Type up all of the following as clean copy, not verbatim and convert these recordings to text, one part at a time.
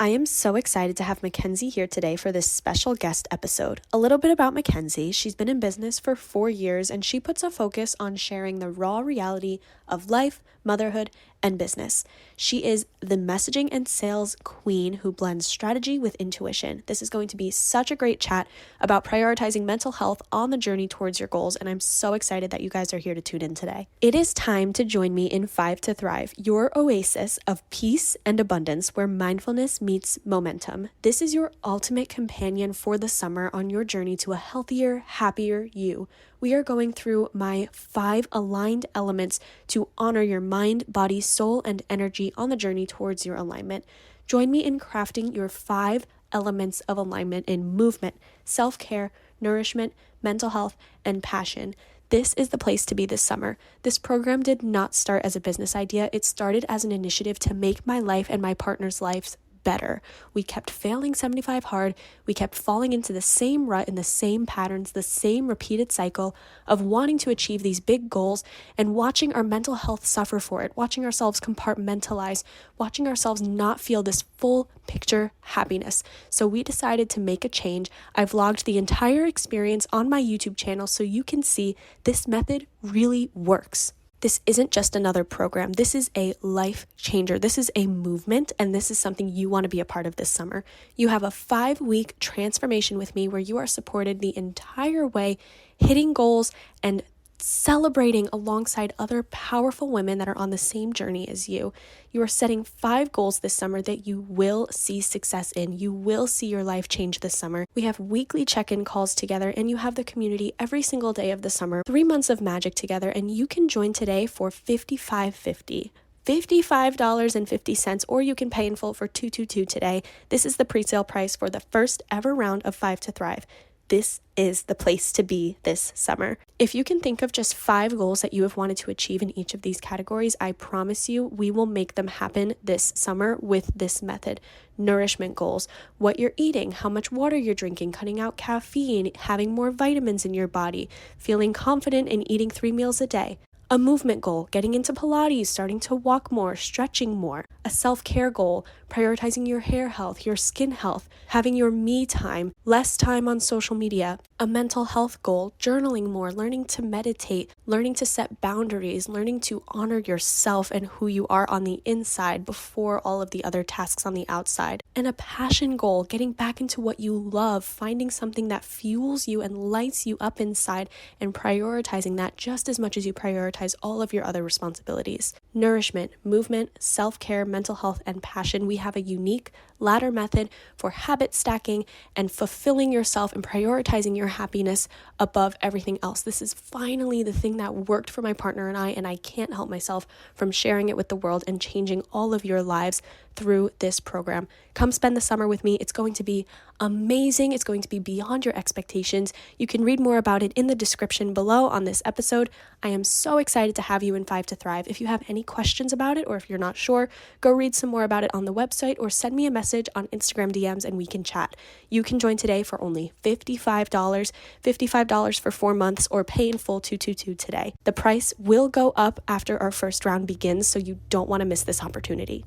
I am so excited to have Mackenzie here today for this special guest episode. A little bit about Mackenzie. She's been in business for 4 years and she puts a focus on sharing the raw reality of life, motherhood, and business. She is the messaging and sales queen who blends strategy with intuition. This is going to be such a great chat about prioritizing mental health on the journey towards your goals, and I'm so excited that you guys are here to tune in today. It is time to join me in 5 to Thrive, your oasis of peace and abundance where mindfulness meets momentum. This is your ultimate companion for the summer on your journey to a healthier, happier you. We are going through my 5 aligned elements to honor your mind, body, soul, and energy on the journey towards your alignment. Join me in crafting your 5 elements of alignment in movement, self-care, nourishment, mental health, and passion. This is the place to be this summer. This program did not start as a business idea. It started as an initiative to make my life and my partner's lives better. We kept failing 75 hard. We kept falling into the same rut and the same patterns, the same repeated cycle of wanting to achieve these big goals and watching our mental health suffer for it, watching ourselves compartmentalize, watching ourselves not feel this full picture happiness. So we decided to make a change. I vlogged the entire experience on my YouTube channel so you can see this method really works. This isn't just another program. This is a life changer. This is a movement, and this is something you want to be a part of this summer. You have a 5-week transformation with me where you are supported the entire way, hitting goals and celebrating alongside other powerful women that are on the same journey as you. You are setting 5 goals this summer that you will see success in. You will see your life change this summer. We have weekly check-in calls together, and you have the community every single day of the summer. 3 months of magic together, and you can join today for $55.50. $55.50, or you can pay in full for $222 today. This is the pre-sale price for the first ever round of 5 to Thrive. This is the place to be this summer. If you can think of just 5 goals that you have wanted to achieve in each of these categories, I promise you we will make them happen this summer with this method. Nourishment goals, what you're eating, how much water you're drinking, cutting out caffeine, having more vitamins in your body, feeling confident in eating 3 meals a day. A movement goal, getting into Pilates, starting to walk more, stretching more. A self-care goal, prioritizing your hair health, your skin health, having your me time, less time on social media. A mental health goal, journaling more, learning to meditate, learning to set boundaries, learning to honor yourself and who you are on the inside before all of the other tasks on the outside. And a passion goal, getting back into what you love, finding something that fuels you and lights you up inside and prioritizing that just as much as you prioritize all of your other responsibilities. Nourishment, movement, self-care, mental health, and passion. We have a unique ladder method for habit stacking and fulfilling yourself and prioritizing your happiness above everything else. This is finally the thing that worked for my partner and I can't help myself from sharing it with the world and changing all of your lives through this program. Come spend the summer with me. It's going to be amazing. It's going to be beyond your expectations. You can read more about it in the description below on this episode. I am so excited to have you in 5 to Thrive. If you have any questions about it or if you're not sure, go read some more about it on the website or send me a message on Instagram DMs and we can chat. You can join today for only $55 for 4 months, or pay in full $222 today. The price will go up after our first round begins, so you don't want to miss this opportunity.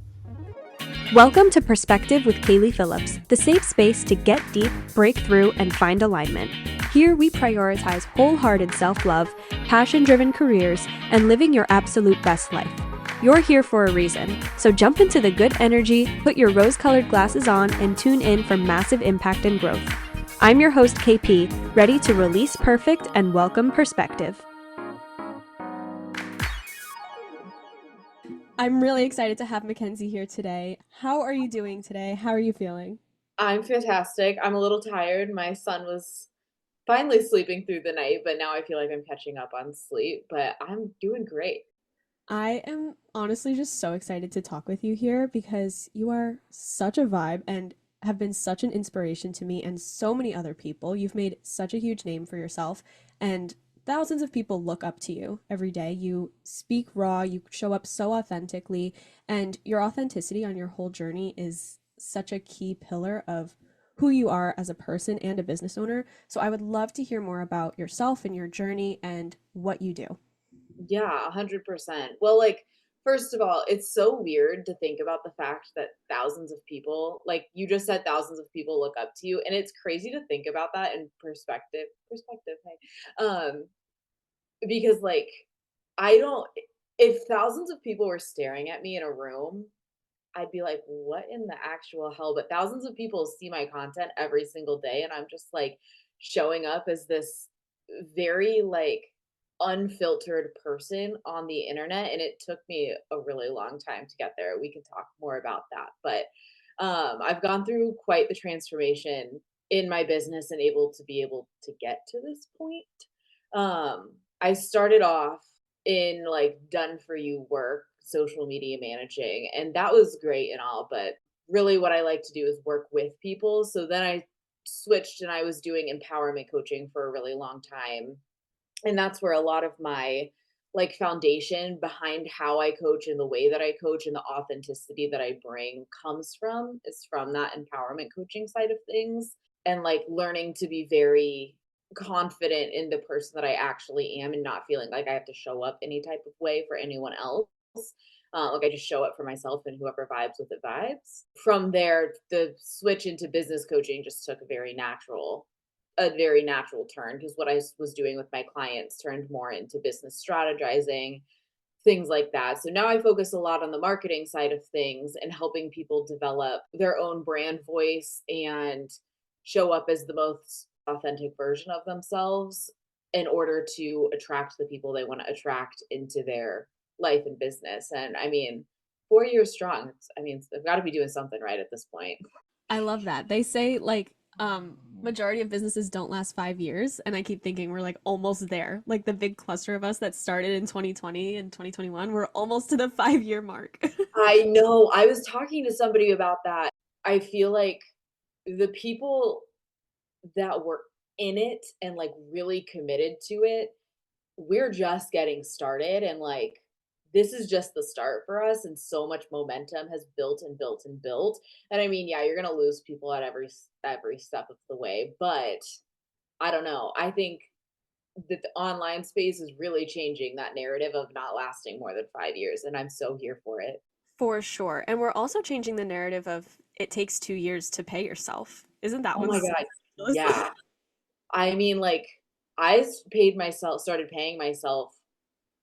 Welcome to Perspective with Kaylee Phillips, the safe space to get deep, break through, and find alignment. Here we prioritize wholehearted self-love, passion-driven careers, and living your absolute best life. You're here for a reason, so jump into the good energy, put your rose-colored glasses on, and tune in for massive impact and growth. I'm your host, KP, ready to release perfect and welcome perspective. I'm really excited to have Mackenzie here today. How are you doing today? How are you feeling? I'm fantastic. I'm a little tired. My son was finally sleeping through the night, but now I feel like I'm catching up on sleep, but I'm doing great. I am honestly just so excited to talk with you here because you are such a vibe and have been such an inspiration to me and so many other people. You've made such a huge name for yourself, and thousands of people look up to you every day. You speak raw, you show up so authentically, and your authenticity on your whole journey is such a key pillar of who you are as a person and a business owner. So I would love to hear more about yourself and your journey and what you do. Yeah, 100%. Well, like First of all, it's so weird to think about the fact that thousands of people, like you just said, thousands of people look up to you, and it's crazy to think about that in perspective. Perspective, hey, because like I don't. If thousands of people were staring at me in a room, I'd be like, "What in the actual hell?" But thousands of people see my content every single day, and I'm just, like, showing up as this very, like, unfiltered person on the internet, and it took me a really long time to get there. We can talk more about that, but, I've gone through quite the transformation in my business and able to get to this point. I started off in like done for you work, social media managing, and that was great and all, but really what I like to do is work with people. So then I switched and I was doing empowerment coaching for a really long time. And that's where a lot of my like foundation behind how I coach and the way that I coach and the authenticity that I bring comes from is from that empowerment coaching side of things and like learning to be very confident in the person that I actually am and not feeling like I have to show up any type of way for anyone else. Like I just show up for myself and whoever vibes with it vibes. From there, the switch into business coaching just took a very natural turn because what I was doing with my clients turned more into business strategizing, things like that. So now I focus a lot on the marketing side of things and helping people develop their own brand voice and show up as the most authentic version of themselves in order to attract the people they want to attract into their life and business. And I mean, 4 years strong. I mean, they've got to be doing something right at this point. I love that. They say like majority of businesses don't last 5 years, and I keep thinking we're like almost there. Like the big cluster of us that started in 2020 and 2021, we're almost to the 5 year mark. I know. I was talking to somebody about that. I feel like the people that were in it and like really committed to it, we're just getting started and like this is just the start for us and so much momentum has built and built and built. And I mean, yeah, you're going to lose people at every step of the way, but I don't know. I think that the online space is really changing that narrative of not lasting more than 5 years and I'm so here for it. For sure. And we're also changing the narrative of it takes 2 years to pay yourself. Isn't that Oh one my so god. ridiculous? Yeah. I mean, like, started paying myself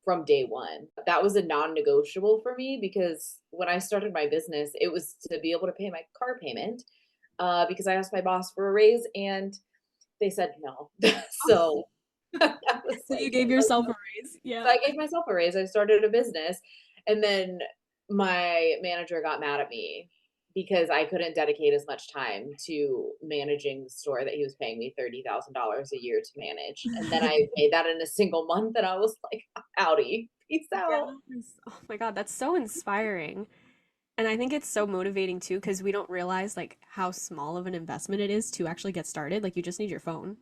from day one. That was a non-negotiable for me because when I started my business, it was to be able to pay my car payment because I asked my boss for a raise and they said no. So I was So you like, gave yourself a raise. so Yeah. I gave myself a raise. I started a business. And then my manager got mad at me because I couldn't dedicate as much time to managing the store that he was paying me $30,000 a year to manage. And then I made that in a single month and I was like, howdy, peace out. Yes. Oh my God, that's so inspiring. And I think it's so motivating too, because we don't realize like how small of an investment it is to actually get started. Like you just need your phone.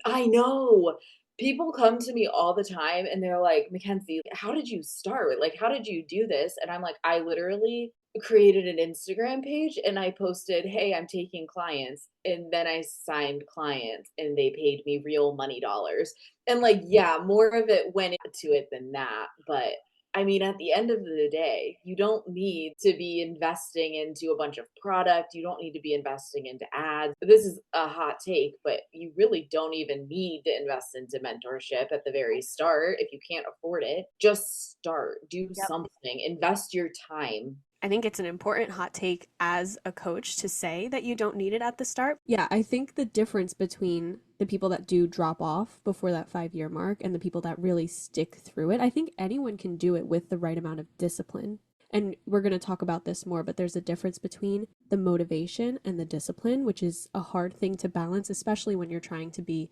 I know. People come to me all the time and they're like, Mackenzie, how did you start? Like, how did you do this? And I'm like, I literally created an Instagram page and I posted, hey, I'm taking clients. And then I signed clients and they paid me real money dollars. And like, yeah, more of it went into it than that. But I mean, at the end of the day, you don't need to be investing into a bunch of product. You don't need to be investing into ads. This is a hot take, but you really don't even need to invest into mentorship at the very start if you can't afford it. Just start, do something, invest your time. I think it's an important hot take as a coach to say that you don't need it at the start. Yeah, I think the difference between the people that do drop off before that 5 year mark and the people that really stick through it, I think anyone can do it with the right amount of discipline. And we're going to talk about this more, but there's a difference between the motivation and the discipline, which is a hard thing to balance, especially when you're trying to be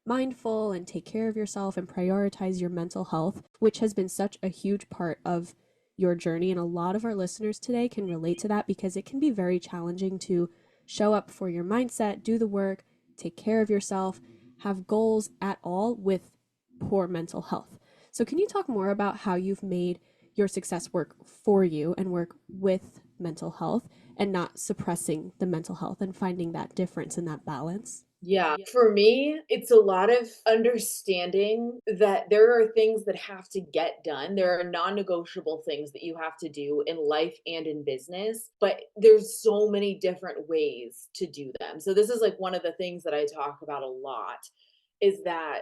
mindful and take care of yourself and prioritize your mental health, which has been such a huge part of your journey. And a lot of our listeners today can relate to that because it can be very challenging to show up for your mindset, do the work, take care of yourself, have goals at all with poor mental health. So, can you talk more about how you've made your success work for you and work with mental health and not suppressing the mental health and finding that difference and that balance? Yeah, for me, it's a lot of understanding that there are things that have to get done. There are non-negotiable things that you have to do in life and in business, but there's so many different ways to do them. So this is like one of the things that I talk about a lot is that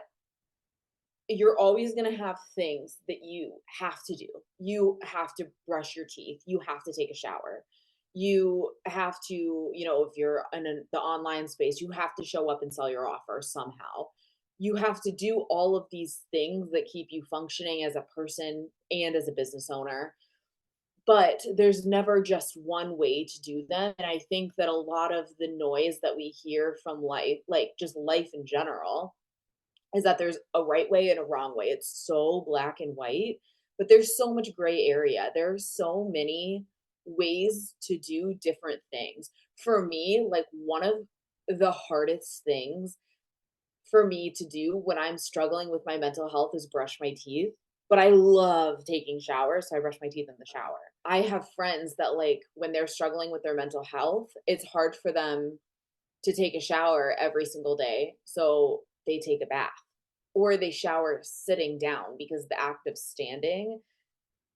you're always going to have things that you have to do. You have to brush your teeth. You have to take a shower. You have to, if you're in the online space, you have to show up and sell your offer somehow. You have to do all of these things that keep you functioning as a person and as a business owner. But there's never just one way to do them. And I think that a lot of the noise that we hear from life, like just life in general, is that there's a right way and a wrong way. It's so black and white, but there's so much gray area. There are so many ways to do different things. For me, like one of the hardest things for me to do when I'm struggling with my mental health is brush my teeth. But I love taking showers, so I brush my teeth in the shower. I have friends that, like, when they're struggling with their mental health, it's hard for them to take a shower every single day, so they take a bath or they shower sitting down because the act of standing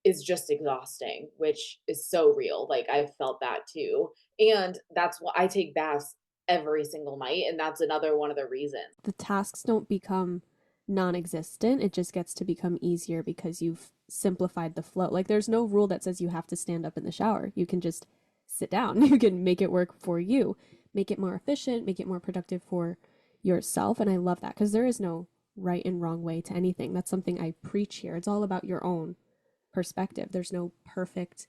is just exhausting, which is so real. Like I've felt that too. And that's why I take baths every single night. And that's another one of the reasons. The tasks don't become non-existent. It just gets to become easier because you've simplified the flow. Like there's no rule that says you have to stand up in the shower. You can just sit down. You can make it work for you, make it more efficient, make it more productive for yourself. And I love that because there is no right and wrong way to anything. That's something I preach here. It's all about your own perspective. There's no perfect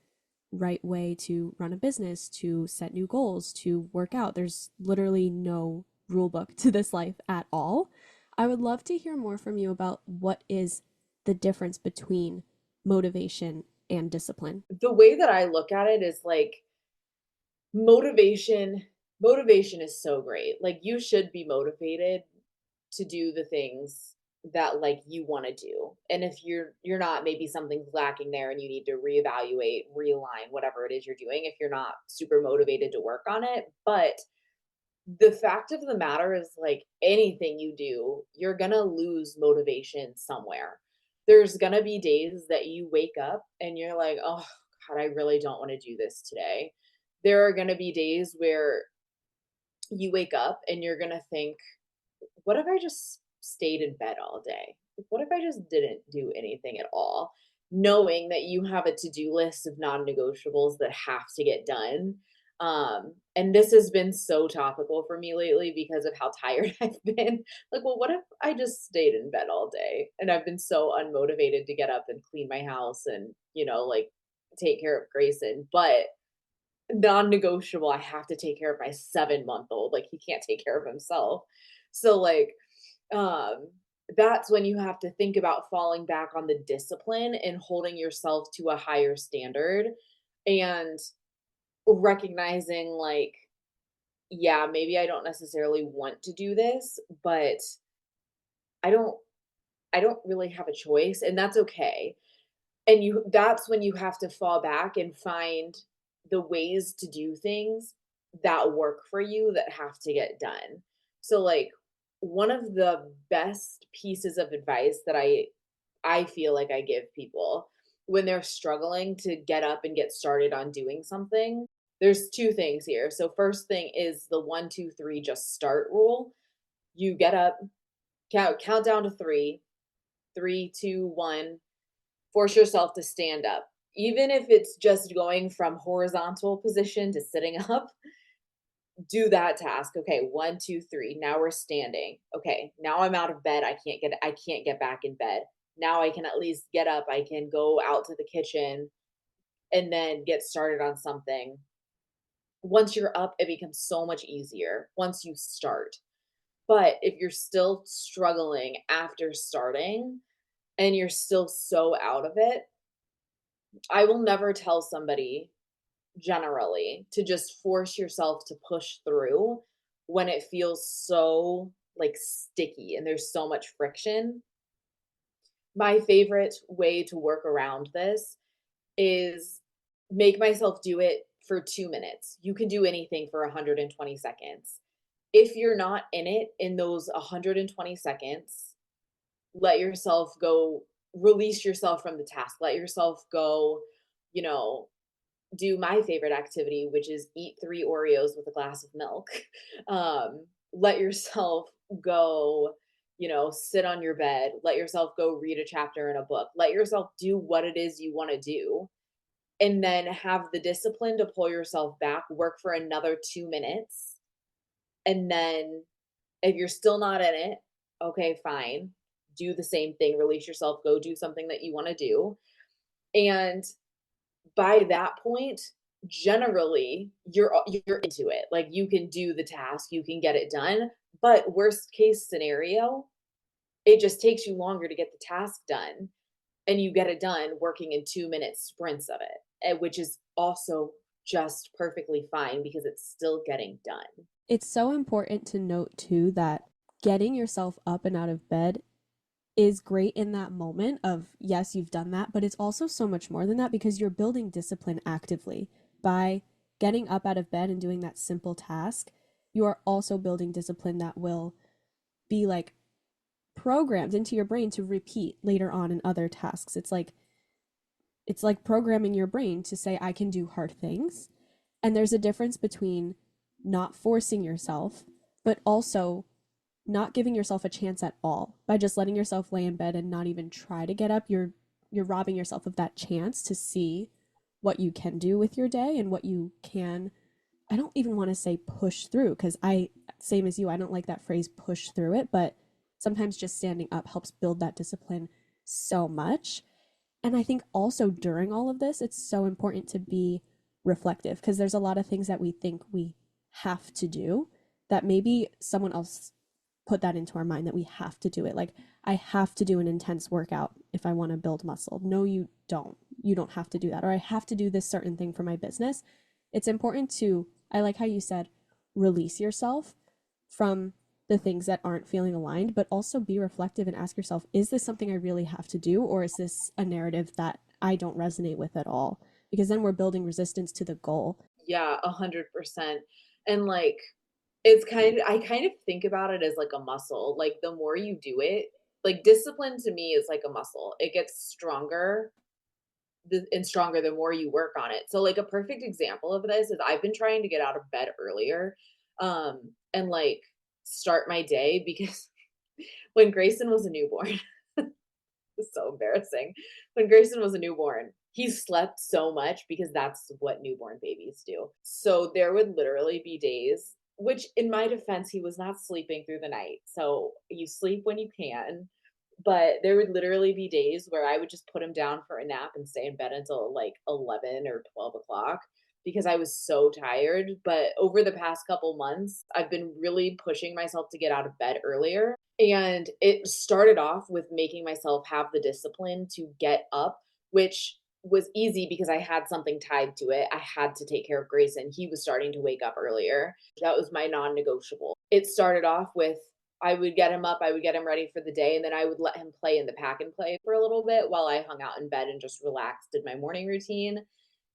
right way to run a business, to set new goals, to work out. There's literally no rule book to this life at all. I would love to hear more from you about what is the difference between motivation and discipline. The way that I look at it is like motivation motivation is so great. Like you should be motivated to do the things that like you want to do. And if you're not, maybe something's lacking there and you need to reevaluate, realign whatever it is you're doing if you're not super motivated to work on it. But the fact of the matter is like anything you do, you're going to lose motivation somewhere. There's going to be days that you wake up and you're like, "Oh god, I really don't want to do this today." There are going to be days where you wake up and you're going to think, what if I just stayed in bed all day? Like, what if I just didn't do anything at all? Knowing that you have a to-do list of non-negotiables that have to get done. And this has been so topical for me lately because of how tired I've been. Like, well, what if I just stayed in bed all day? And I've been so unmotivated to get up and clean my house and, like take care of Grayson. But non-negotiable, I have to take care of my 7-month-old. Like, he can't take care of himself. So, like, um, that's when you have to think about falling back on the discipline and holding yourself to a higher standard and recognizing, like, yeah, maybe I don't necessarily want to do this, but I don't I don't really have a choice, and that's okay. And that's when you have to fall back and find the ways to do things that work for you that have to get done. So like one of the best pieces of advice that I feel like I give people when they're struggling to get up and get started on doing something, there's two things here. So first thing is the 1, 2, 3 just start rule. You get up, count down to 3, 3, 2, 1, force yourself to stand up. Even if it's just going from horizontal position to sitting up, do that task. Okay, 1, 2, 3. Now we're standing. Okay, now I'm out of bed. I can't get back in bed. Now I can at least get up. I can go out to the kitchen and then get started on something. Once you're up, it becomes so much easier once you start. But if you're still struggling after starting and you're still so out of it, I will never tell somebody generally to just force yourself to push through when it feels so like sticky and there's so much friction. My favorite way to work around this is make myself do it for 2 minutes. You can do anything for 120 seconds. if you're not in it in those 120 seconds, let yourself go, release yourself from the task. Let yourself go, you know, do my favorite activity, which is eat 3 Oreos with a glass of milk. Let yourself go, sit on your bed. Let yourself go read a chapter in a book. Let yourself do what it is you want to do. And then have the discipline to pull yourself back, work for another 2 minutes. And then if you're still not in it, okay, fine. Do the same thing. Release yourself. Go do something that you want to do. And by that point, generally you're into it. Like you can do the task, you can get it done. But worst case scenario, it just takes you longer to get the task done, and you get it done working in 2 minute sprints of it, which is also just perfectly fine because it's still getting done. It's so important to note too that getting yourself up and out of bed is great in that moment of, yes, you've done that, but it's also so much more than that because you're building discipline actively by getting up out of bed and doing that simple task. You are also building discipline that will be like programmed into your brain to repeat later on in other tasks. It's like programming your brain to say I can do hard things. And there's a difference between not forcing yourself but also not giving yourself a chance at all. By just letting yourself lay in bed and not even try to get up, you're robbing yourself of that chance to see what you can do with your day and what you can, I don't even want to say push through, because I, same as you, I don't like that phrase push through it, but sometimes just standing up helps build that discipline so much. And I think also during all of this, it's so important to be reflective because there's a lot of things that we think we have to do that maybe someone else put that into our mind that we have to do it. Like, I have to do an intense workout if I want to build muscle. No, you don't. You don't have to do that. Or I have to do this certain thing for my business. It's important to, I like how you said, release yourself from the things that aren't feeling aligned, but also be reflective and ask yourself, is this something I really have to do? Or is this a narrative that I don't resonate with at all? Because then we're building resistance to the goal. Yeah, 100%. And like, I kind of think about it as like a muscle. Like the more you do it, like discipline to me is like a muscle. It gets stronger and stronger the more you work on it. So like a perfect example of this is I've been trying to get out of bed earlier, and like start my day because when Grayson was a newborn, it's so embarrassing. When Grayson was a newborn, he slept so much because that's what newborn babies do. So there would literally be days, which in my defense, he was not sleeping through the night. So you sleep when you can. But there would literally be days where I would just put him down for a nap and stay in bed until like 11 or 12 o'clock because I was so tired. But over the past couple months, I've been really pushing myself to get out of bed earlier. And it started off with making myself have the discipline to get up, which was easy because I had something tied to it. I had to take care of Grayson. He was starting to wake up earlier. That was my non negotiable. It started off with I would get him up, I would get him ready for the day, and then I would let him play in the pack and play for a little bit while I hung out in bed and just relaxed, did my morning routine.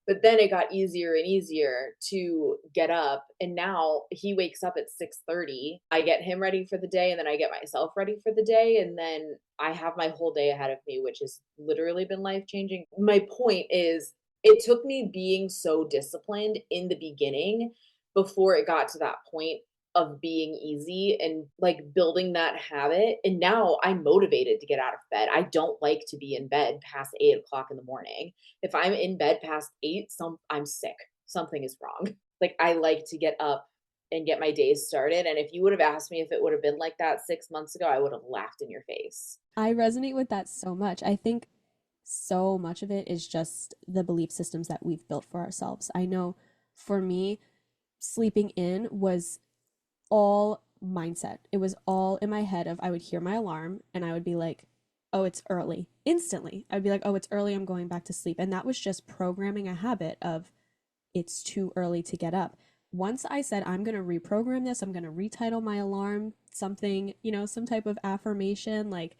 But then it got easier and easier to get up, and now he wakes up at 6:30. I get him ready for the day, and then I get myself ready for the day, and then I have my whole day ahead of me, which has literally been life-changing. My point is, it took me being so disciplined in the beginning before it got to that point of being easy and like building that habit. And now I'm motivated to get out of bed. I don't like to be in bed past 8 o'clock in the morning. If I'm in bed past eight, I'm sick. Something is wrong. Like I like to get up and get my days started. And if you would have asked me if it would have been like that 6 months ago, I would have laughed in your face. I resonate with that so much. I think so much of it is just the belief systems that we've built for ourselves. I know for me, sleeping in was all mindset. It was all in my head of I would hear my alarm and I would be like, oh, it's early. Instantly. I'd be like, oh, it's early. I'm going back to sleep. And that was just programming a habit of it's too early to get up. Once I said, I'm going to reprogram this, I'm going to retitle my alarm something, some type of affirmation like,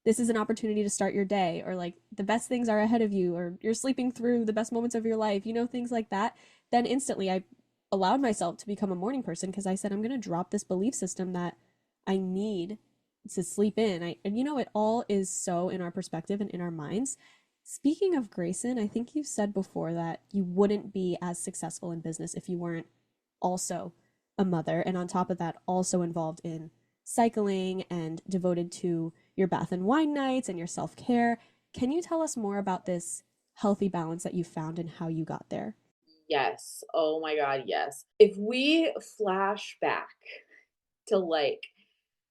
this is an opportunity to start your day, or like the best things are ahead of you, or you're sleeping through the best moments of your life, things like that. Then instantly I allowed myself to become a morning person because I said I'm going to drop this belief system that I need to sleep in. And you know, it all is so in our perspective and in our minds. Speaking of Grayson, I think you said before that you wouldn't be as successful in business if you weren't also a mother, and on top of that, also involved in cycling and devoted to your bath and wine nights and your self care. Can you tell us more about this healthy balance that you found and how you got there? Yes. Oh my God, yes. If we flash back to like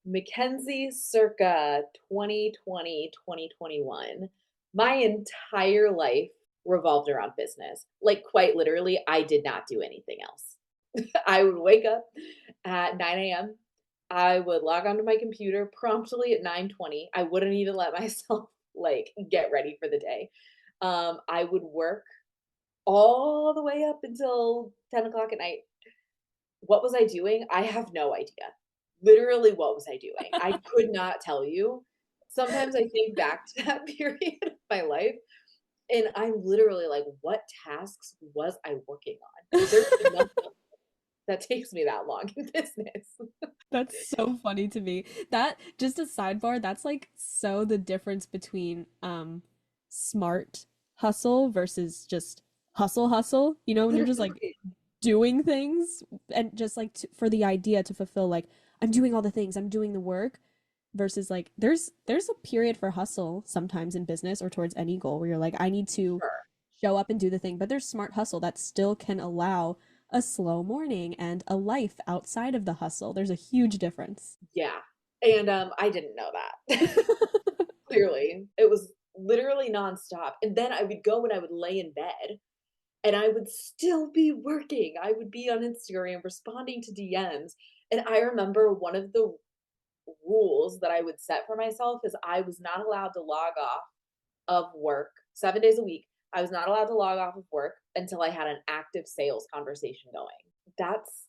Mackenzie circa 2020, 2021, my entire life revolved around business. Like, quite literally, I did not do anything else. I would wake up at 9 a.m. I would log onto my computer promptly at 9:20. I wouldn't even let myself like get ready for the day. I would work all the way up until 10 o'clock at night. What was I doing? I have no idea. Literally, what was I doing? I could not tell you. Sometimes I think back to that period of my life, and I'm literally like, what tasks was I working on? There's nothing that takes me that long in business. That's so funny to me. That just a sidebar, that's like so the difference between smart hustle versus just hustle. You know, when you're just like Literally. doing things and just like for the idea to fulfill like I'm doing all the things, I'm doing the work versus like there's a period for hustle sometimes in business or towards any goal where you're like I need to Sure. show up and do the thing, but there's smart hustle that still can allow a slow morning and a life outside of the hustle. There's a huge difference. Yeah. And I didn't know that. Clearly. It was literally nonstop. And then I would go and I would lay in bed and I would still be working. I would be on Instagram responding to DMs. And I remember one of the rules that I would set for myself is I was not allowed to log off of work 7 days a week. I was not allowed to log off of work until I had an active sales conversation going. That's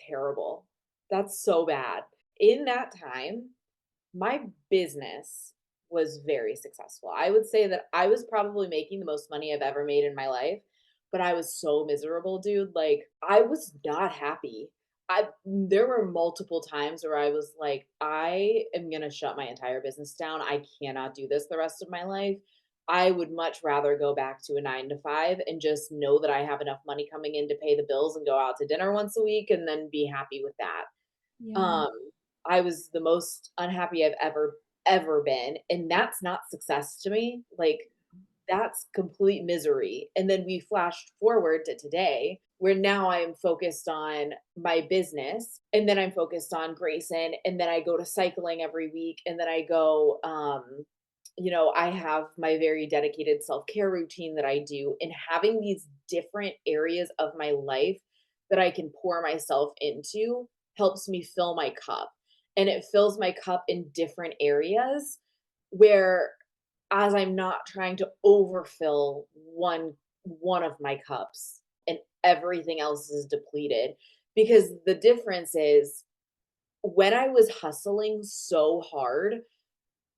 terrible. That's so bad. In that time, my business was very successful. I would say that I was probably making the most money I've ever made in my life, but I was so miserable, dude. Like, I was not happy. There were multiple times where I was like, I am going to shut my entire business down. I cannot do this the rest of my life. I would much rather go back to a 9 to 5 and just know that I have enough money coming in to pay the bills and go out to dinner once a week and then be happy with that. Yeah. Um, I was the most unhappy I've ever been, and that's not success to me. Like, that's complete misery. And then we flashed forward to today, where now I am focused on my business, and then I'm focused on Grayson, and then I go to cycling every week, and then I go, I have my very dedicated self-care routine that I do, and having these different areas of my life that I can pour myself into helps me fill my cup. And it fills my cup in different areas where as I'm not trying to overfill one of my cups and everything else is depleted. Because the difference is when I was hustling so hard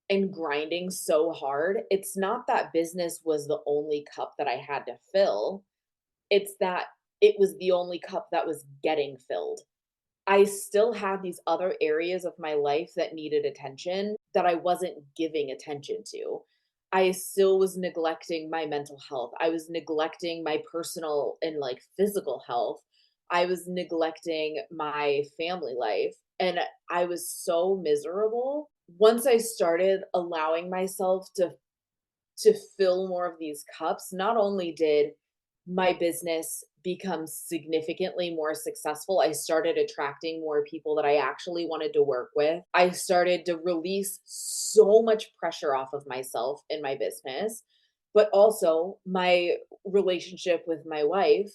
and grinding so hard, it's not that business was the only cup that I had to fill. It's that it was the only cup that was getting filled. I still had these other areas of my life that needed attention that I wasn't giving attention to. I still was neglecting my mental health. I was neglecting my personal and like physical health. I was neglecting my family life. And I was so miserable. Once I started allowing myself to fill more of these cups, not only did my business become significantly more successful, I started attracting more people that I actually wanted to work with. I started to release so much pressure off of myself in my business, but also my relationship with my wife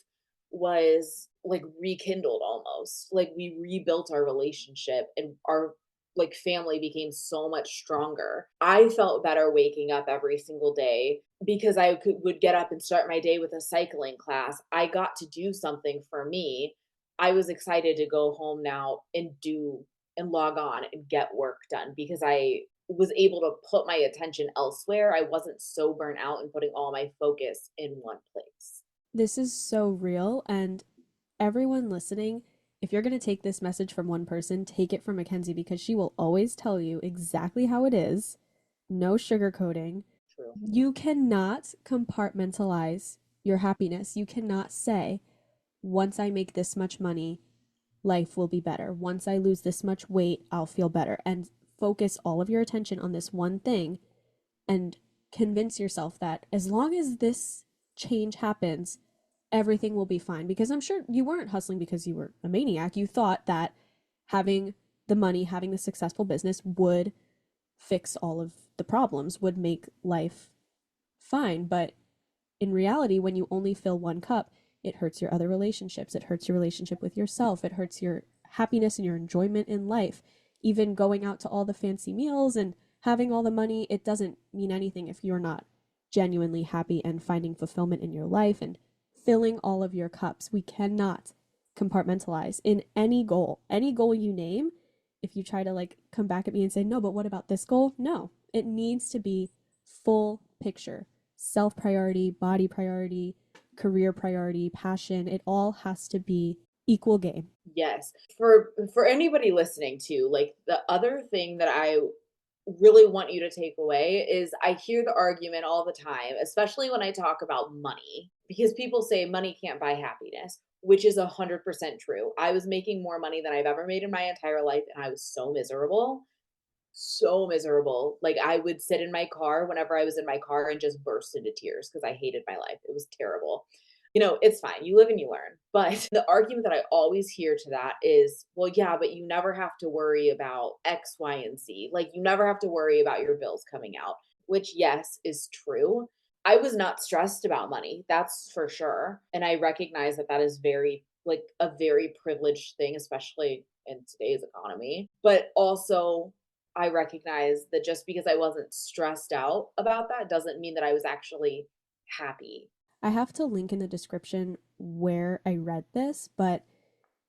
was like rekindled almost. Like we rebuilt our relationship and our like family became so much stronger. I felt better waking up every single day because would get up and start my day with a cycling class. I got to do something for me. I was excited to go home now and do and log on and get work done because I was able to put my attention elsewhere. I wasn't so burnt out and putting all my focus in one place. This is so real, and everyone listening, if you're going to take this message from one person, take it from Mackenzie because she will always tell you exactly how it is. No sugarcoating. True. You cannot compartmentalize your happiness. You cannot say, once I make this much money, life will be better. Once I lose this much weight, I'll feel better. And focus all of your attention on this one thing and convince yourself that as long as this change happens, everything will be fine. Because I'm sure you weren't hustling because you were a maniac. You thought that having the money, having the successful business would fix all of the problems, would make life fine. But in reality, when you only fill one cup, it hurts your other relationships. It hurts your relationship with yourself. It hurts your happiness and your enjoyment in life. Even going out to all the fancy meals and having all the money, it doesn't mean anything if you're not genuinely happy and finding fulfillment in your life and filling all of your cups. We cannot compartmentalize in any goal. Any goal you name, if you try to like come back at me and say, no, but what about this goal? No, it needs to be full picture. Self priority, body priority, career priority, passion. It all has to be equal game. Yes. For anybody listening too, like the other thing that I really want you to take away is I hear the argument all the time, especially when I talk about money, because people say money can't buy happiness, which is 100% true. I was making more money than I've ever made in my entire life, and I was so miserable. So miserable. Like I would sit in my car whenever I was in my car and just burst into tears because I hated my life. It was terrible. It's fine. You live and you learn. But the argument that I always hear to that is, well, yeah, but you never have to worry about X, Y, and Z. Like you never have to worry about your bills coming out, which, yes, is true. I was not stressed about money. That's for sure. And I recognize that that is like a very privileged thing, especially in today's economy. But also, I recognize that just because I wasn't stressed out about that doesn't mean that I was actually happy. I have to link in the description where I read this, but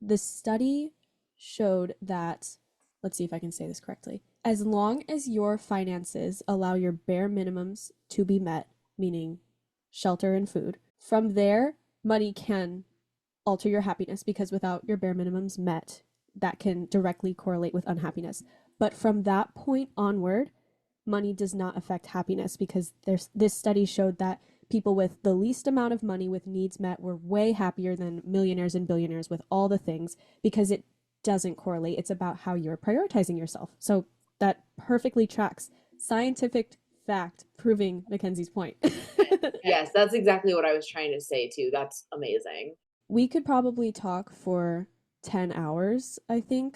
the study showed that, let's see if I can say this correctly. As long as your finances allow your bare minimums to be met, meaning shelter and food, from there, money can alter your happiness because without your bare minimums met, that can directly correlate with unhappiness. But from that point onward, money does not affect happiness because this study showed that people with the least amount of money with needs met were way happier than millionaires and billionaires with all the things because it doesn't correlate. It's about how you're prioritizing yourself. So that perfectly tracks. Scientific fact proving Mackenzie's point. Yes, that's exactly what I was trying to say too. That's amazing. We could probably talk for 10 hours, I think.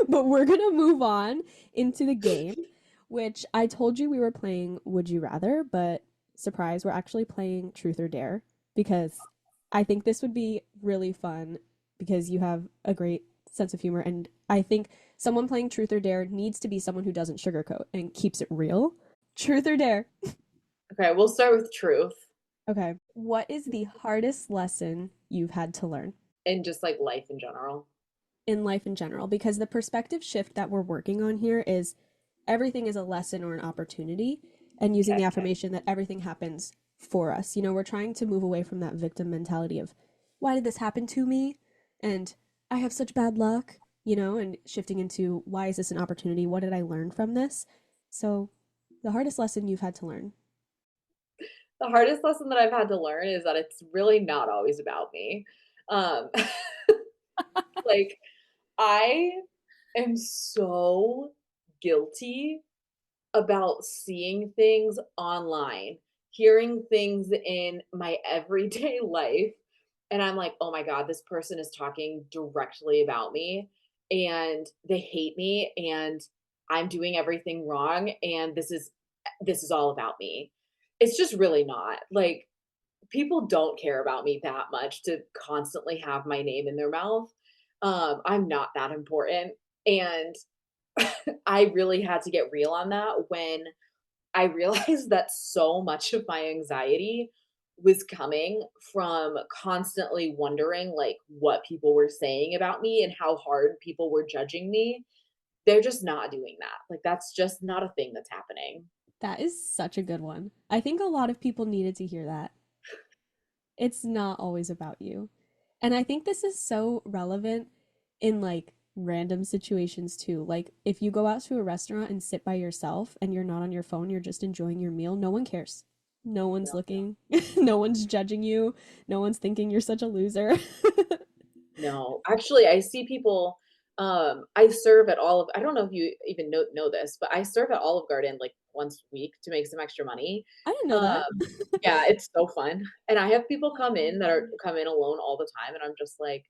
But we're going to move on into the game, which I told you we were playing Would You Rather, but surprise, we're actually playing Truth or Dare because I think this would be really fun because you have a great sense of humor. And I think someone playing Truth or Dare needs to be someone who doesn't sugarcoat and keeps it real. Truth or Dare? Okay, we'll start with truth Okay. What is the hardest lesson you've had to learn and just like life in general. in life in general? Because the perspective shift that we're working on here is everything is a lesson or an opportunity, and using Okay. the affirmation that everything happens for us. We're trying to move away from that victim mentality of, why did this happen to me? And I have such bad luck, and shifting into, why is this an opportunity? What did I learn from this? So, the hardest lesson you've had to learn. The hardest lesson that I've had to learn is that it's really not always about me. Um, like, I am so guilty about seeing things online, hearing things in my everyday life, and I'm like, "Oh my god, this person is talking directly about me, and they hate me, and I'm doing everything wrong, and this is all about me." It's just really not. Like, people don't care about me that much to constantly have my name in their mouth. I'm not that important, and I really had to get real on that when I realized that so much of my anxiety was coming from constantly wondering, like, what people were saying about me and how hard people were judging me. They're just not doing that. Like, that's just not a thing that's happening. That is such a good one. I think a lot of people needed to hear that. It's not always about you. And I think this is so relevant in like random situations too. Like if you go out to a restaurant and sit by yourself and you're not on your phone, you're just enjoying your meal, no one cares. No one's looking. No one's judging you. No one's thinking you're such a loser. No, actually, I see people. I serve at I don't know if you even know this, but I serve at Olive Garden like once a week to make some extra money. I didn't know that. Um, yeah, it's so fun. And I have people come in alone all the time, and I'm just like,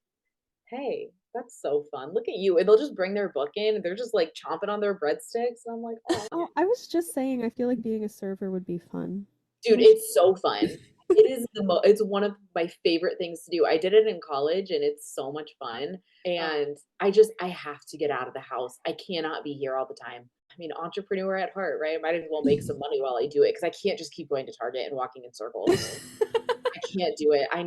hey, that's so fun. Look at you. And they'll just bring their book in and they're just like chomping on their breadsticks. And I'm like, oh, Oh, I was just saying I feel like being a server would be fun. dude, it's so fun. It's one of my favorite things to do. I did it in college and it's so much fun. And I have to get out of the house. I cannot be here all the time. I mean, entrepreneur at heart, right? I might as well make some money while I do it because I can't just keep going to Target and walking in circles. I can't do it. I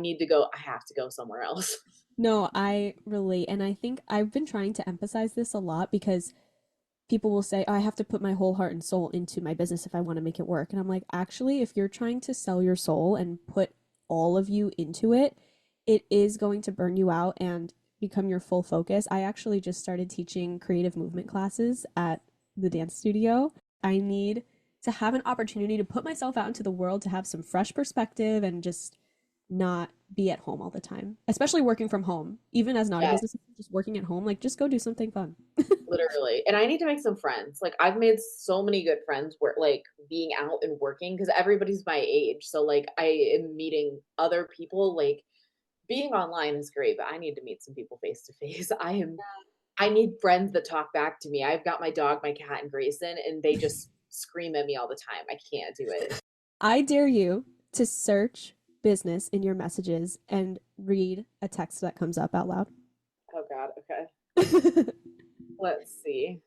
have to go somewhere else. No, I relate. And I think I've been trying to emphasize this a lot because people will say, oh, I have to put my whole heart and soul into my business if I want to make it work. And I'm like, actually, if you're trying to sell your soul and put all of you into it, it is going to burn you out and become your full focus. I actually just started teaching creative movement classes at the dance studio. I need to have an opportunity to put myself out into the world to have some fresh perspective and just not be at home all the time, especially working from home. Even as not a Yeah. business, just working at home, like just go do something fun. Literally. And I need to make some friends. Like I've made so many good friends where like being out and working because everybody's my age. So like I am meeting other people. Like being online is great, but I need to meet some people face to face. I need friends that talk back to me. I've got my dog, my cat, and Grayson, and they just scream at me all the time. I can't do it. I dare you to search business in your messages and read a text that comes up out loud. Oh God. Okay. Let's see.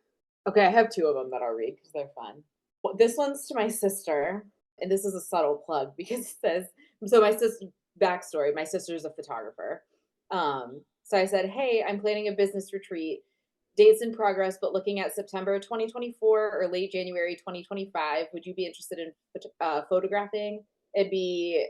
Okay, I have two of them that I'll read because they're fun. Well, this one's to my sister, and this is a subtle plug because it says, so my sister, backstory, my sister's a photographer. So I said, hey, I'm planning a business retreat, dates in progress, but looking at September 2024 or late January 2025. Would you be interested in photographing? It'd be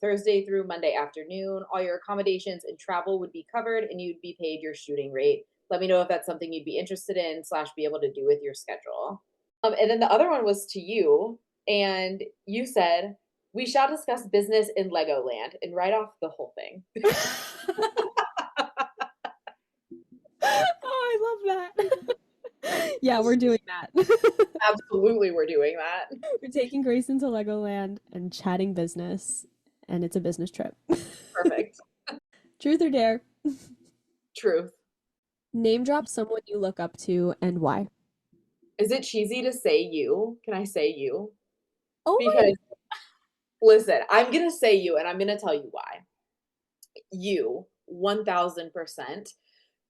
Thursday through Monday afternoon. All your accommodations and travel would be covered, and you'd be paid your shooting rate. Let me know if that's something you'd be interested in slash be able to do with your schedule. And then the other one was to you, and you said, we shall discuss business in Legoland and write off the whole thing. Oh, I love that. Yeah, we're doing that. Absolutely, we're doing that. We're taking Grayson to Legoland and chatting business, and it's a business trip. Perfect. Truth or dare? Truth. Name drop someone you look up to and why. Is it cheesy to say you? Can I say you? Oh Because listen, I'm going to say you and I'm going to tell you why. You, 1000%,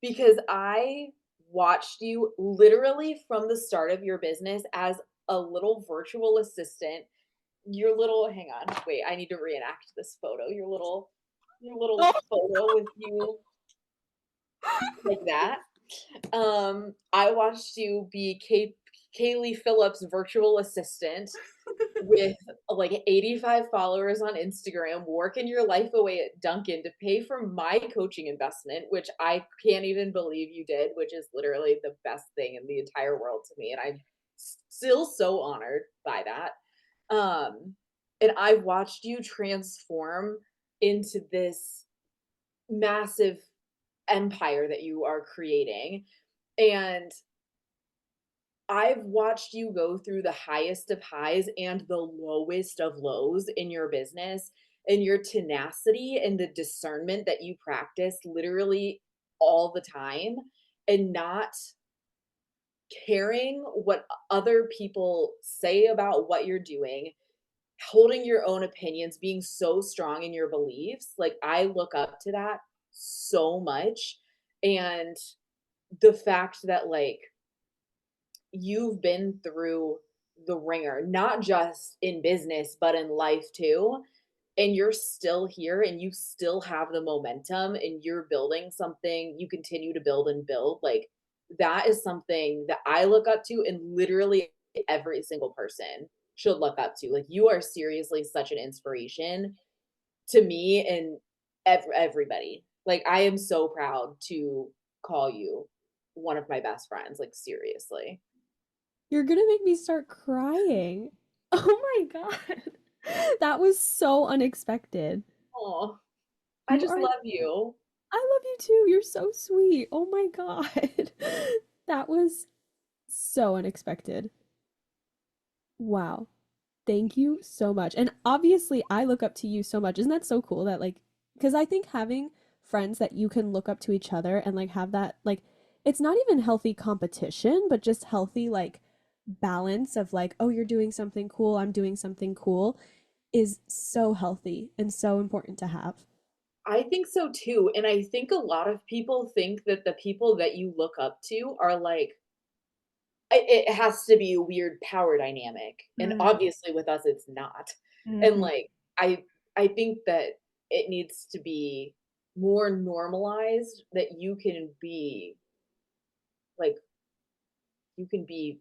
because I watched you literally from the start of your business as a little virtual assistant. Your little, hang on, wait, I need to reenact this photo. Your little my. photo with you like that. I watched you be Kaylee Phillips' virtual assistant with like 85 followers on Instagram, working your life away at Dunkin' to pay for my coaching investment, which I can't even believe you did, which is literally the best thing in the entire world to me. And I'm still so honored by that. And I've watched you transform into this massive empire that you are creating. And I've watched you go through the highest of highs and the lowest of lows in your business, and your tenacity and the discernment that you practice literally all the time, and not caring what other people say about what you're doing, holding your own opinions, being so strong in your beliefs. Like, I look up to that so much. And the fact that, like, you've been through the ringer, not just in business, but in life too. And you're still here and you still have the momentum and you're building something, you continue to build and build. Like, that is something that I look up to, and literally every single person should look up to. Like, you are seriously such an inspiration to me and everybody. Like, I am so proud to call you one of my best friends, like, seriously. You're gonna make me start crying. Oh my God. That was so unexpected. Oh, I You just are, love you. I love you too. You're so sweet. Oh my God. That was so unexpected. Wow. Thank you so much. And obviously, I look up to you so much. Isn't that so cool that, like, because I think having friends that you can look up to each other and, like, have that, like, it's not even healthy competition, but just healthy, like, balance of, like, oh, you're doing something cool, I'm doing something cool is so healthy and so important to have. I think so too, and I think a lot of people think that the people that you look up to are, like, it has to be a weird power dynamic, and Mm. obviously with us, it's not. And, Mhm. like, I think that it needs to be more normalized that you can be, like, you can be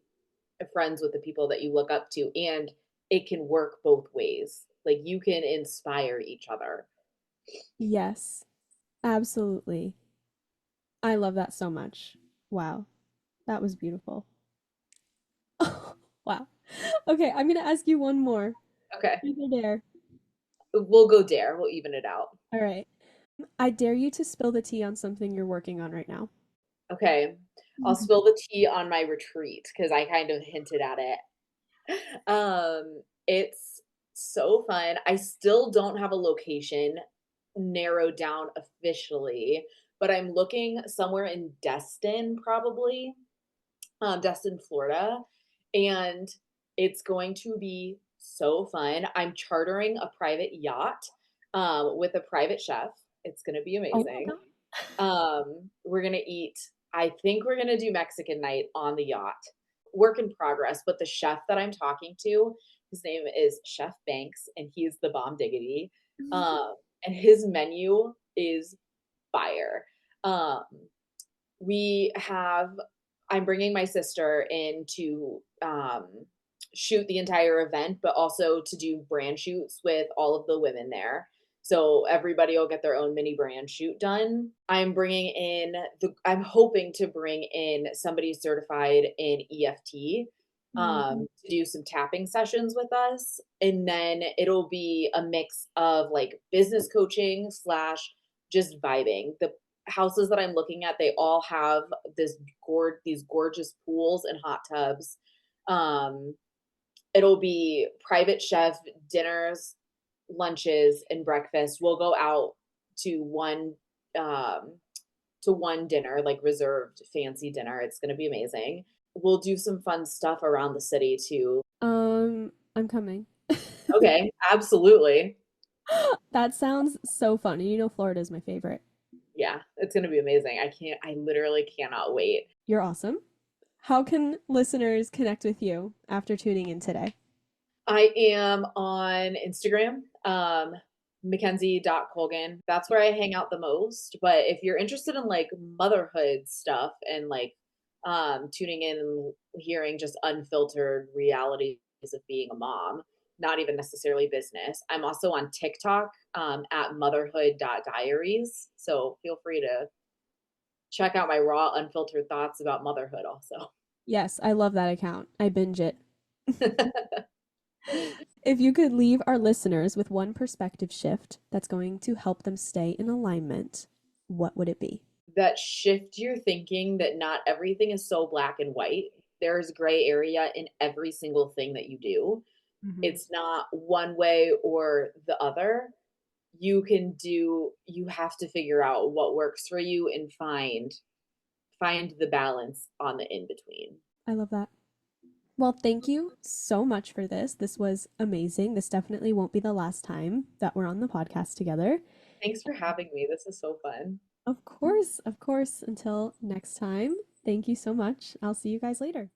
friends with the people that you look up to, and it can work both ways. Like, you can inspire each other. Yes, absolutely. I love that so much. Wow, that was beautiful. Wow. Okay, I'm gonna ask you one more. Okay. Truth or dare? We'll go dare, we'll even it out. All right. I dare you to spill the tea on something you're working on right now. Okay. I'll Mhm. spill the tea on my retreat because I kind of hinted at it. It's so fun. I still don't have a location narrowed down officially, but I'm looking somewhere in Destin, probably, Destin, Florida, and it's going to be so fun. I'm chartering a private yacht with a private chef. It's going to be Oh my amazing. God. We're gonna eat. I think we're gonna do Mexican night on the yacht. Work in progress, but the chef that I'm talking to, his name is Chef Banks, and he's the bomb diggity. Um, and his menu is fire. Um, we have I'm bringing my sister in to shoot the entire event, but also to do brand shoots with all of the women there. So everybody will get their own mini brand shoot done. I'm hoping to bring in somebody certified in EFT Mhm. to do some tapping sessions with us. And then it'll be a mix of like business coaching slash just vibing. The houses that I'm looking at, they all have these gorgeous pools and hot tubs. Um, it'll be private chef dinners, lunches, and breakfast. We'll go out to um, one dinner, like reserved fancy dinner. It's going to be amazing. We'll do some fun stuff around the city too. I'm coming. Okay, absolutely. That sounds so fun. And you know Florida is my favorite. Yeah, it's going to be amazing. I literally cannot wait. You're awesome. How can listeners connect with you after tuning in today? I am on Instagram, Mackenzie.Colgan. That's where I hang out the most. But if you're interested in like motherhood stuff and like tuning in and hearing just unfiltered realities of being a mom, not even necessarily business, I'm also on TikTok at motherhood.diaries. So feel free to check out my raw, unfiltered thoughts about motherhood also. Yes, I love that account. I binge it. If you could leave our listeners with one perspective shift that's going to help them stay in alignment, what would it be? That shift your thinking that not everything is so black and white. There's gray area in every single thing that you do. Mhm. It's not one way or the other. You have to figure out what works for you and find the balance on the in between. I love that. Well, thank you so much for this. This was amazing. This definitely won't be the last time that we're on the podcast together. Thanks for having me. This is so fun. Of course, of course. Until next time, thank you so much. I'll see you guys later.